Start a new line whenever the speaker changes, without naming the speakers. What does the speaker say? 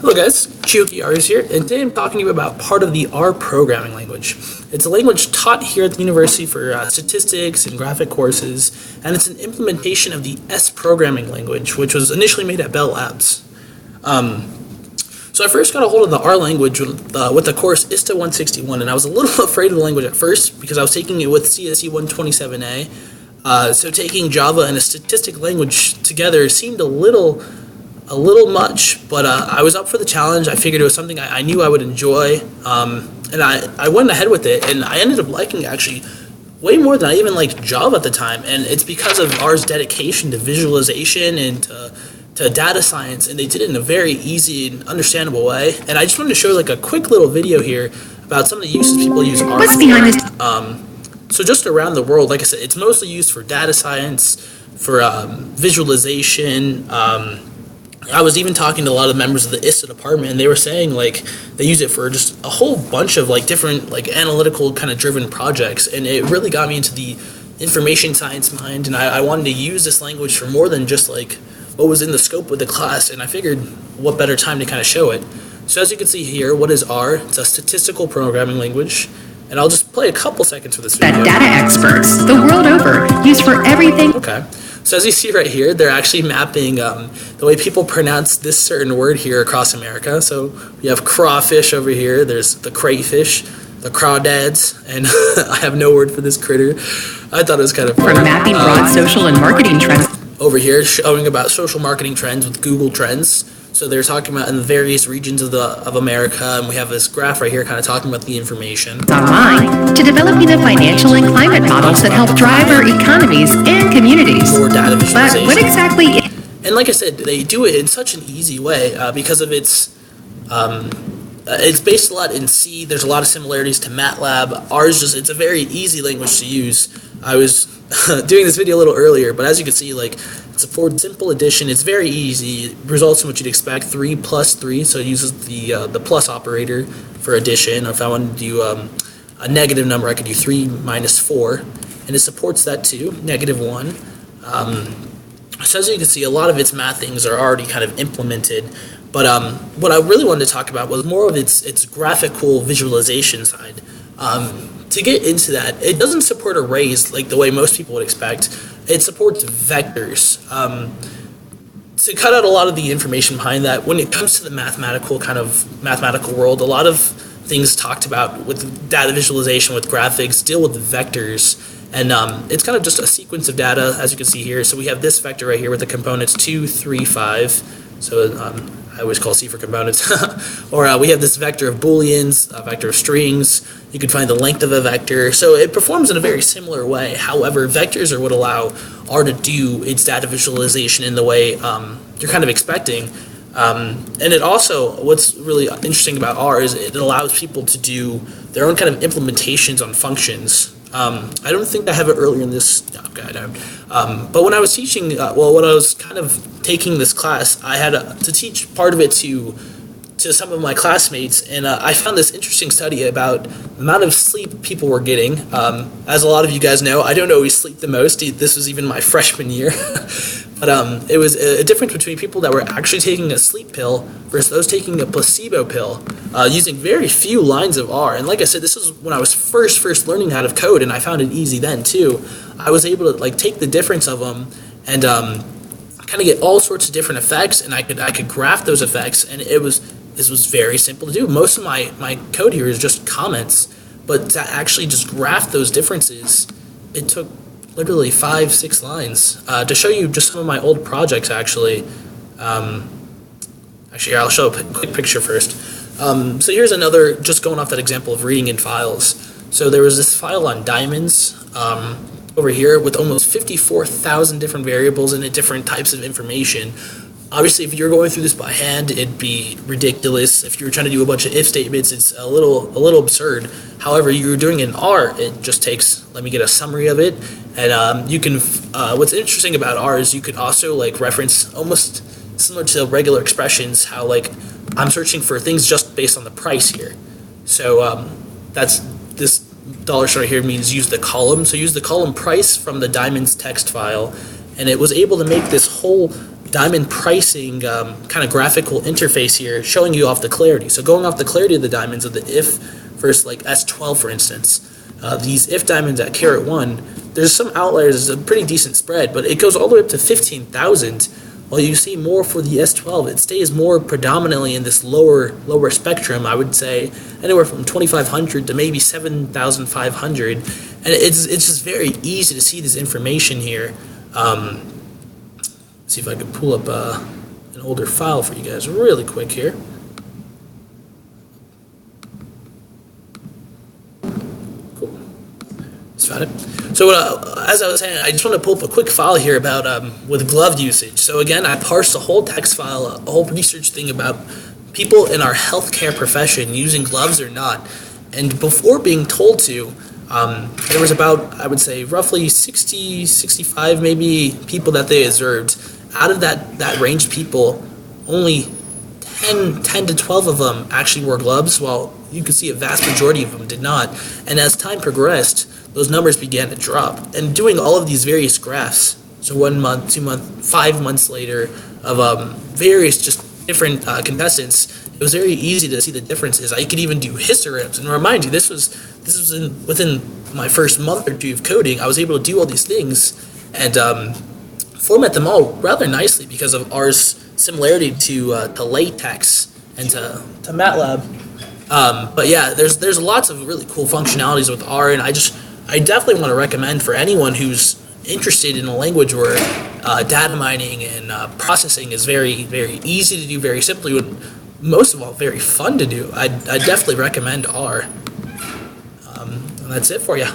Hello guys, Chioki Arias here, and today I'm talking to you about part of the R programming language. It's a language taught here at the university for statistics and graphic courses, and it's an implementation of the S programming language, which was initially made at Bell Labs. So I first got a hold of the R language with the course ISTA 161, and I was a little afraid of the language at first because I was taking it with CSE 127A. So taking Java and a statistic language together seemed a little much, but I was up for the challenge. I figured it was something I knew I would enjoy, and I went ahead with it, and I ended up liking it actually way more than I even liked Java at the time, and it's because of R's dedication to visualization and to data science, and they did it in a very easy and understandable way. And I just wanted to show like a quick little video here about some of the uses people use R.
What's behind this?
So just around the world, like I said, it's mostly used for data science, for visualization. I was even talking to a lot of members of the ISTA department, and they were saying like they use it for just a whole bunch of like different like analytical kind of driven projects, and it really got me into the information science mind, and I wanted to use this language for more than just like what was in the scope of the class, and I figured what better time to kind of show it. So as you can see here, what is R? It's a statistical programming language, and I'll just play a couple seconds for this video.
That data experts the world over use for everything.
Okay. So as you see right here, they're actually mapping the way people pronounce this certain word here across America. So we have crawfish over here, there's the crayfish, the crawdads, and I have no word for this critter. I thought it was kind of
For
fun.
mapping broad social and marketing trends.
Over here, showing about social marketing trends with Google Trends. So they're talking about in the various regions of America, and we have this graph right here kind of talking about the information.
Online to developing the financial and climate models that help drive our economies and communities.
For data
But
visualization.
what exactly is
And like I said, they do it in such an easy way because of it's based a lot in C. There's a lot of similarities to MATLAB. It's a very easy language to use. I was doing this video a little earlier, but as you can see, like it's for simple addition. It's very easy. It results in what you'd expect: 3 plus 3. So it uses the plus operator for addition. If I wanted to do a negative number, I could do 3 minus 4, and it supports that too. -1. So as you can see, a lot of its math things are already kind of implemented, but what I really wanted to talk about was more of its graphical visualization side. To get into that, it doesn't support arrays like the way most people would expect. It supports vectors. To cut out a lot of the information behind that, when it comes to the mathematical world, a lot of things talked about with data visualization, with graphics, deal with vectors. And it's kind of just a sequence of data, as you can see here. So we have this vector right here with the components 2, 3, 5. So I always call C for components. Or we have this vector of booleans, a vector of strings. You can find the length of a vector. So it performs in a very similar way. However, vectors are what allow R to do its data visualization in the way you're kind of expecting. And it also, what's really interesting about R is it allows people to do their own kind of implementations on functions. I don't think I have it earlier in this. Okay, I don't. But when I was teaching, when I was kind of taking this class, I had to teach part of it to some of my classmates, and I found this interesting study about the amount of sleep people were getting. As a lot of you guys know, I don't always sleep the most. This was even my freshman year. But it was a difference between people that were actually taking a sleep pill versus those taking a placebo pill, using very few lines of R. And like I said, this is when I was first learning how to code, and I found it easy then too. I was able to like take the difference of them and kind of get all sorts of different effects, and I could graph those effects, and this was very simple to do. Most of my code here is just comments, but to actually just graph those differences, it took literally 5-6 lines. To show you just some of my old projects, actually. Actually, I'll show a quick picture first. So here's another, just going off that example of reading in files. So there was this file on diamonds over here with almost 54,000 different variables in it, different types of information. Obviously, if you're going through this by hand, it'd be ridiculous. If you're trying to do a bunch of if statements, it's a little absurd. However, you're doing it in R, it just takes, let me get a summary of it. And you can, what's interesting about R is you could also like reference almost similar to regular expressions, how like I'm searching for things just based on the price here. So that's this $ right here means use the column. So use the column price from the diamonds text file, and it was able to make this whole diamond pricing kind of graphical interface here, showing you off the clarity. So going off the clarity of the diamonds of the if versus like S12, for instance, these if diamonds at carat 1, there's some outliers. It's a pretty decent spread, but it goes all the way up to 15,000. While you see more for the S12, it stays more predominantly in this lower spectrum. I would say anywhere from 2,500 to maybe 7,500, and it's just very easy to see this information here. See if I can pull up an older file for you guys really quick here. Cool. Just found it. So as I was saying, I just want to pull up a quick file here about with glove usage. So again, I parsed a whole text file, a whole research thing about people in our healthcare profession using gloves or not. And before being told to, there was about, I would say, roughly 60, 65 maybe people that they observed. Out of that range of people, only 10 to 12 of them actually wore gloves, while you could see a vast majority of them did not. And as time progressed, those numbers began to drop. And doing all of these various graphs, so 1 month, 2 months, 5 months later, of various just different contestants, it was very easy to see the differences. I could even do histograms. And remind you, this was within my first month or two of coding. I was able to do all these things and format them all rather nicely because of R's similarity to LaTeX and to MATLAB. But yeah, there's lots of really cool functionalities with R, and I definitely want to recommend for anyone who's interested in a language where data mining and processing is very, very easy to do, very simply, and most of all, very fun to do. I definitely recommend R. And that's it for you.